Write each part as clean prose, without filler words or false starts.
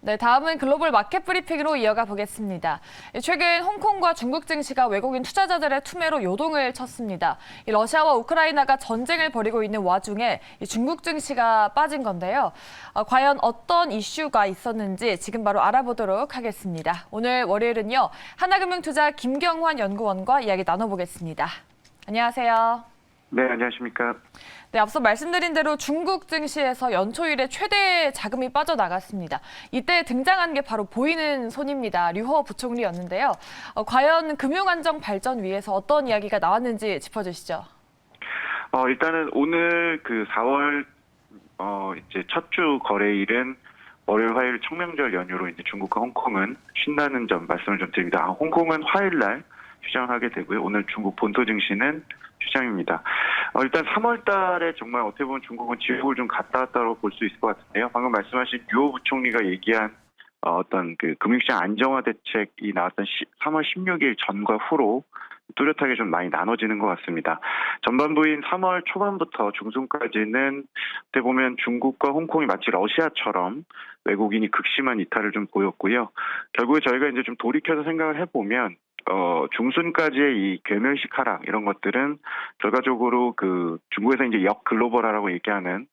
네, 다음은 글로벌 마켓 브리핑으로 이어가 보겠습니다. 최근 홍콩과 중국 증시가 외국인 투자자들의 투매로 요동을 쳤습니다. 러시아와 우크라이나가 전쟁을 벌이고 있는 와중에 중국 증시가 빠진 건데요. 과연 어떤 이슈가 있었는지 지금 바로 알아보도록 하겠습니다. 오늘 월요일은요, 하나금융투자 김경환 연구원과 이야기 나눠보겠습니다. 안녕하세요. 네, 안녕하십니까. 네, 앞서 말씀드린 대로 중국 증시에서 연초 이래 최대 자금이 빠져나갔습니다. 이때 등장한 게 바로 보이는 손입니다. 류허 부총리였는데요. 과연 금융안정 발전 위해서 어떤 이야기가 나왔는지 짚어주시죠. 일단은 오늘 4월 이제 첫 주 거래일은 월요일, 화요일 청명절 연휴로 이제 중국과 홍콩은 쉰다는 점 말씀을 좀 드립니다. 홍콩은 화요일 날 휴장하게 되고요. 오늘 중국 본토 증시는 휴장입니다. 일단 3월 달에 정말 어떻게 보면 중국은 지옥을 좀 갔다 왔다고 볼 수 있을 것 같은데요. 방금 말씀하신 류호 부총리가 얘기한 어떤 금융시장 안정화 대책이 나왔던 3월 16일 전과 후로 뚜렷하게 좀 많이 나눠지는 것 같습니다. 전반부인 3월 초반부터 중순까지는 어떻게 보면 중국과 홍콩이 마치 러시아처럼 외국인이 극심한 이탈을 좀 보였고요. 결국에 저희가 이제 좀 돌이켜서 생각을 해보면 중순까지의 이 괴멸식 하락 이런 것들은 결과적으로 중국에서 이제 역글로벌화라고 얘기하는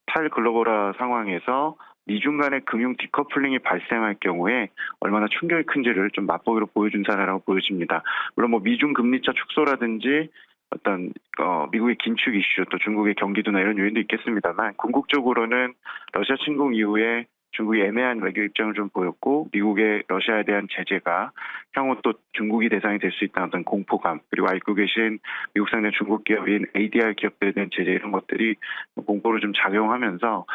탈글로벌화 상황에서 미중 간의 금융 디커플링이 발생할 경우에 얼마나 충격이 큰지를 좀 맛보기로 보여준 사례라고 보여집니다. 물론 뭐 미중 금리차 축소라든지 어떤 미국의 긴축 이슈 또 중국의 경기도나 이런 요인도 있겠습니다만 궁극적으로는 러시아 침공 이후에 중국이 애매한 외교 입장을 좀 보였고 미국의 러시아에 대한 제재가 향후 또 중국이 대상이 될 수 있다는 어떤 공포감 그리고 알고 계신 미국 상대 중국 기업인 ADR 기업들에 대한 제재 이런 것들이 공포로 좀 작용하면서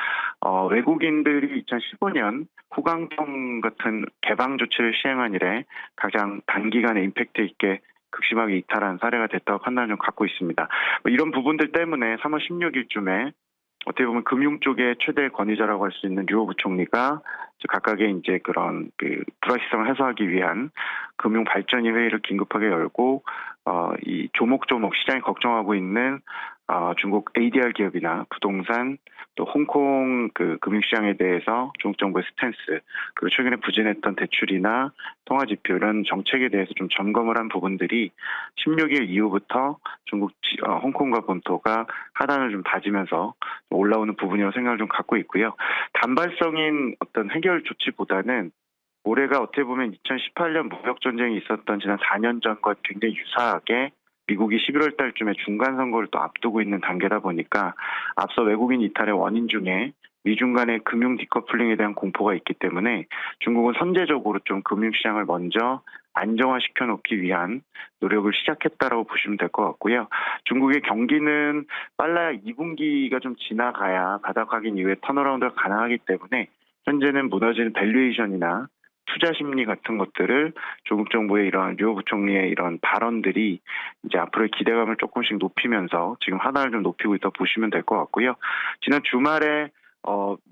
외국인들이 2015년 후강통 같은 개방 조치를 시행한 이래 가장 단기간에 임팩트 있게 극심하게 이탈한 사례가 됐다고 판단을 좀 갖고 있습니다. 이런 부분들 때문에 3월 16일쯤에 어떻게 보면 금융 쪽의 최대 권위자라고 할 수 있는 류호 부총리가 각각의 이제 그런 불확실성을 해소하기 위한 금융 발전위 회의를 긴급하게 열고 이 조목조목 시장이 걱정하고 있는 중국 ADR 기업이나 부동산 또 홍콩 금융시장에 대해서 중국 정부의 스탠스 그리고 최근에 부진했던 대출이나 통화지표 이런 정책에 대해서 좀 점검을 한 부분들이 16일 이후부터 중국 홍콩과 본토가 하단을 좀 다지면서 올라오는 부분이라고 생각을 좀 갖고 있고요. 단발성인 어떤 해결 조치보다는 올해가 어떻게 보면 2018년 무역전쟁이 있었던 지난 4년 전과 굉장히 유사하게 미국이 11월 달쯤에 중간선거를 또 앞두고 있는 단계다 보니까 앞서 외국인 이탈의 원인 중에 미중 간의 금융 디커플링에 대한 공포가 있기 때문에 중국은 선제적으로 좀 금융시장을 먼저 안정화시켜 놓기 위한 노력을 시작했다라고 보시면 될 것 같고요. 중국의 경기는 빨라야 2분기가 좀 지나가야 바닥 확인 이후에 턴어라운드가 가능하기 때문에 현재는 무너지는 밸류에이션이나 투자 심리 같은 것들을 중국 정부의 이런 류호 부총리의 이런 발언들이 이제 앞으로의 기대감을 조금씩 높이면서 지금 하단을 좀 높이고 있다 보시면 될 것 같고요. 지난 주말에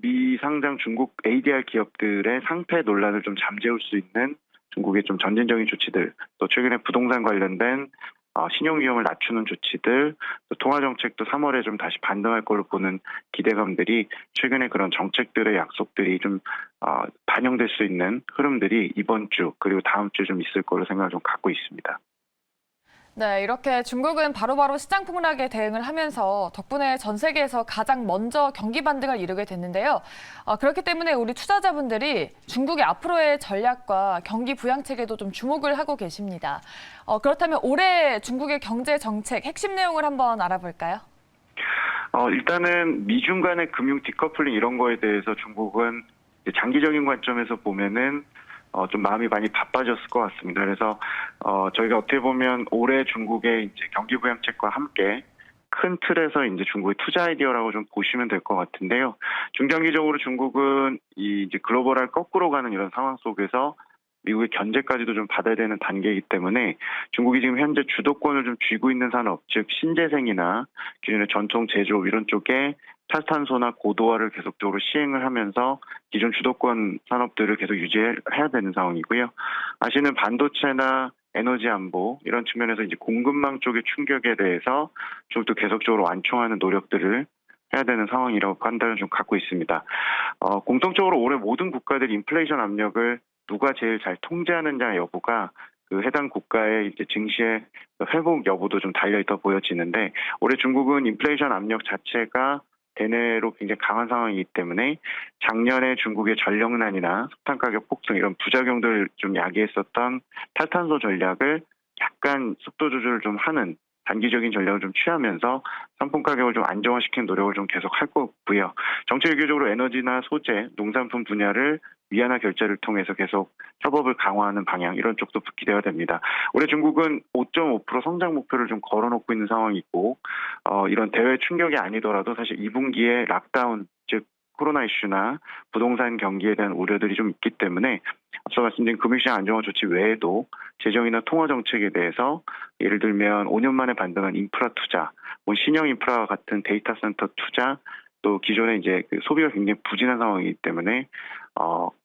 미상장 중국 ADR 기업들의 상폐 논란을 좀 잠재울 수 있는 중국의 좀 전진적인 조치들, 또 최근에 부동산 관련된 신용 위험을 낮추는 조치들, 또 통화 정책도 3월에 좀 다시 반등할 걸로 보는 기대감들이 최근에 그런 정책들의 약속들이 좀 반영될 수 있는 흐름들이 이번 주 그리고 다음 주에 좀 있을 걸로 생각을 좀 갖고 있습니다. 네, 이렇게 중국은 바로바로 시장 폭락에 대응을 하면서 덕분에 전 세계에서 가장 먼저 경기 반등을 이루게 됐는데요. 그렇기 때문에 우리 투자자분들이 중국의 앞으로의 전략과 경기 부양책에도 좀 주목을 하고 계십니다. 그렇다면 올해 중국의 경제 정책 핵심 내용을 한번 알아볼까요? 일단은 미중 간의 금융 디커플링 이런 거에 대해서 중국은 장기적인 관점에서 보면은 좀 마음이 많이 바빠졌을 것 같습니다. 그래서 저희가 어떻게 보면 올해 중국의 이제 경기 부양책과 함께 큰 틀에서 이제 중국의 투자 아이디어라고 좀 보시면 될 것 같은데요. 중장기적으로 중국은 이제 글로벌을 거꾸로 가는 이런 상황 속에서 미국의 견제까지도 좀 받아야 되는 단계이기 때문에 중국이 지금 현재 주도권을 좀 쥐고 있는 산업, 즉 신재생이나 기존의 전통 제조업 이런 쪽에 탈탄소나 고도화를 계속적으로 시행을 하면서 기존 주도권 산업들을 계속 유지해야 되는 상황이고요. 아시는 반도체나 에너지 안보 이런 측면에서 이제 공급망 쪽의 충격에 대해서 중국도 계속적으로 완충하는 노력들을 해야 되는 상황이라고 판단을 좀 갖고 있습니다. 공통적으로 올해 모든 국가들이 인플레이션 압력을 누가 제일 잘 통제하느냐 여부가 그 해당 국가의 이제 증시의 회복 여부도 좀 달려있다 보여지는데, 올해 중국은 인플레이션 압력 자체가 대내로 굉장히 강한 상황이기 때문에 작년에 중국의 전력난이나 석탄 가격 폭등 이런 부작용들을 좀 야기했었던 탈탄소 전략을 약간 속도 조절을 좀 하는 단기적인 전략을 좀 취하면서 상품 가격을 좀 안정화시키는 노력을 좀 계속 할 거고요. 정책 외교적으로 에너지나 소재, 농산품 분야를 위안화 결제를 통해서 계속 협업을 강화하는 방향, 이런 쪽도 기대가 됩니다. 올해 중국은 5.5% 성장 목표를 좀 걸어놓고 있는 상황이고, 이런 대외 충격이 아니더라도 사실 2분기에 락다운, 즉 코로나 이슈나 부동산 경기에 대한 우려들이 좀 있기 때문에 앞서 말씀드린 금융시장 안정화 조치 외에도 재정이나 통화 정책에 대해서 예를 들면 5년 만에 반등한 인프라 투자, 신형 인프라와 같은 데이터 센터 투자, 또 기존에 이제 그 소비가 굉장히 부진한 상황이기 때문에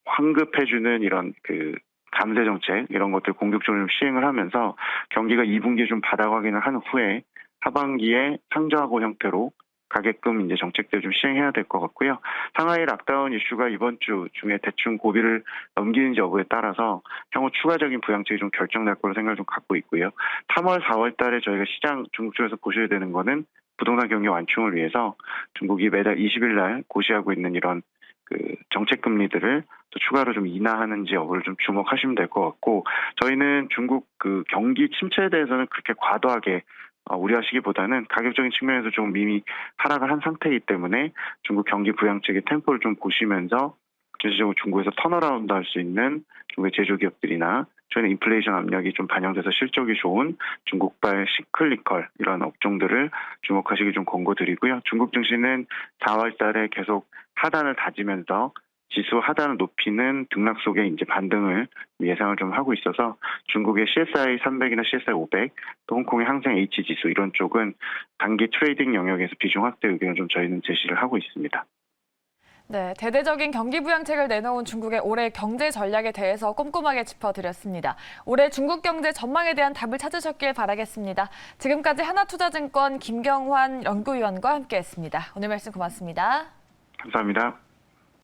환급해주는 이런 그 감세 정책 이런 것들 공격적으로 좀 시행을 하면서 경기가 2분기에 좀 바닥 확인을 한 후에 하반기에 상저하고 형태로 가게끔 이제 정책들을 좀 시행해야 될 것 같고요. 상하이 락다운 이슈가 이번 주 중에 대충 고비를 넘기는지 여부에 따라서 향후 추가적인 부양책이 좀 결정날 거로 생각을 좀 갖고 있고요. 3월, 4월 달에 저희가 시장 중국 쪽에서 보셔야 되는 거는 부동산 경기 완충을 위해서 중국이 매달 20일 날 고시하고 있는 이런 그 정책 금리들을 또 추가로 좀 인하하는지 여부를 좀 주목하시면 될 것 같고, 저희는 중국 그 경기 침체에 대해서는 그렇게 과도하게 우려하시기보다는 가격적인 측면에서 좀 이미 하락을 한 상태이기 때문에 중국 경기 부양책의 템포를 좀 보시면서 전체적으로 중국에서 턴어라운드 할 수 있는 중국의 제조기업들이나 저희는 인플레이션 압력이 좀 반영돼서 실적이 좋은 중국발 시클리컬 이런 업종들을 주목하시기 좀 권고드리고요. 중국 증시는 4월 달에 계속 하단을 다지면서 지수 하단을 높이는 등락 속에 이제 반등을 예상을 좀 하고 있어서 중국의 CSI 300이나 CSI 500, 또 홍콩의 항생 H 지수 이런 쪽은 단기 트레이딩 영역에서 비중 확대 의견을 좀 저희는 제시를 하고 있습니다. 네, 대대적인 경기 부양책을 내놓은 중국의 올해 경제 전략에 대해서 꼼꼼하게 짚어드렸습니다. 올해 중국 경제 전망에 대한 답을 찾으셨길 바라겠습니다. 지금까지 하나투자증권 김경환 연구위원과 함께했습니다. 오늘 말씀 고맙습니다. 감사합니다.